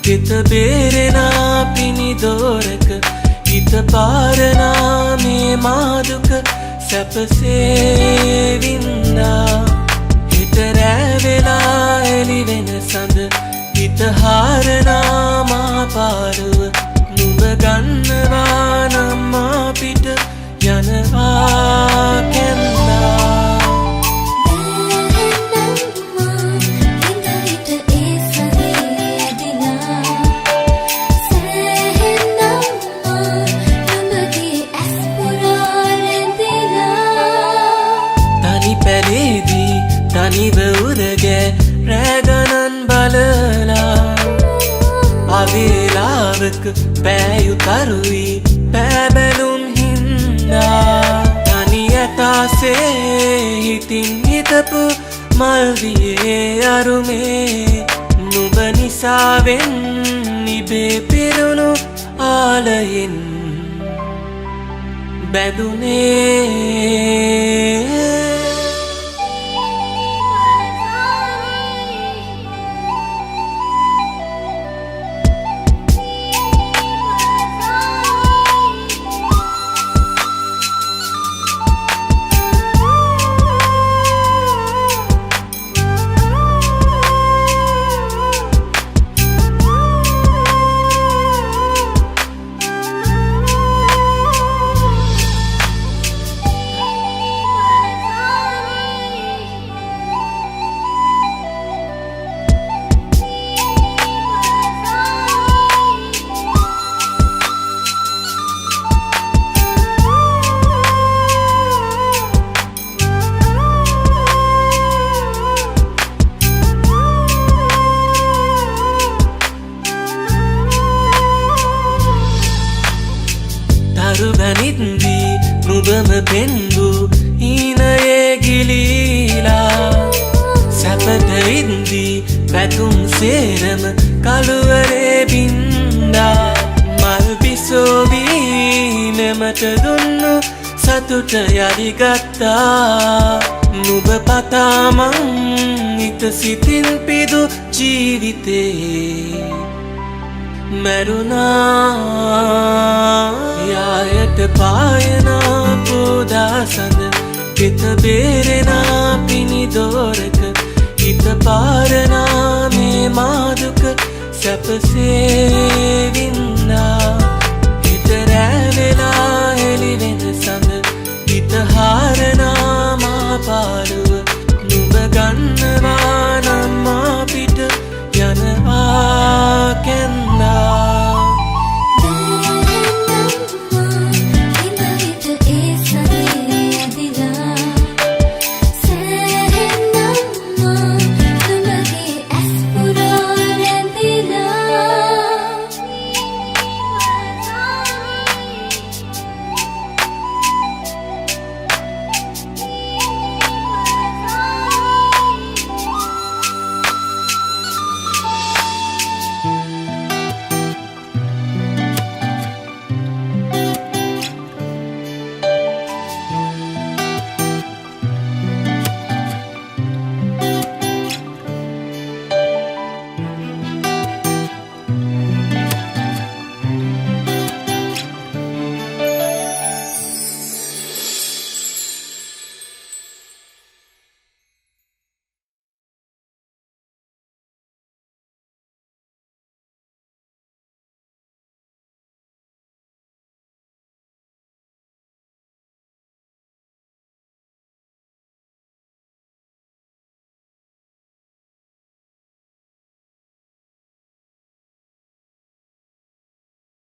හිත බේරෙනා පිනිදෝරක හිත පාරනා මේ මාදුක සැපසේ වින්දා හිත රැවෙලා එළි වෙන සඳ හිත හාරනා මා පාරුව නුඹ ගන්නවා නම් අපිට යනවා කැන්දා තනිව උරගේ රැගනන් බලලා අවේලාවක පෑයුතරුයි පෑබැලුම් හින්දා තනි ඇතාසේ හිතින් හිතපු මල්වියේ අරුමේ නුඹ නිසාවෙන් නිබේ පිරුණු ආලයෙන් බැඳුනේ දරුවනින්දි නුඹම පෙන්වු හීනයේ ගිලීලා සැපතඉන්දි පැතුම් සේරම කළුවරේ බින්දා මල් පිසෝවී නෙමට දුන්නු සතුට යරිගත්තා නුඹ පතාමං හිත සිතින් පිදු ජීවිතේ මැරුණා යායට පායනා පෝදාසඳ හිත බේරෙනා පිනිදෝරක හිත පාරනා මේ මාදුක සැපසේ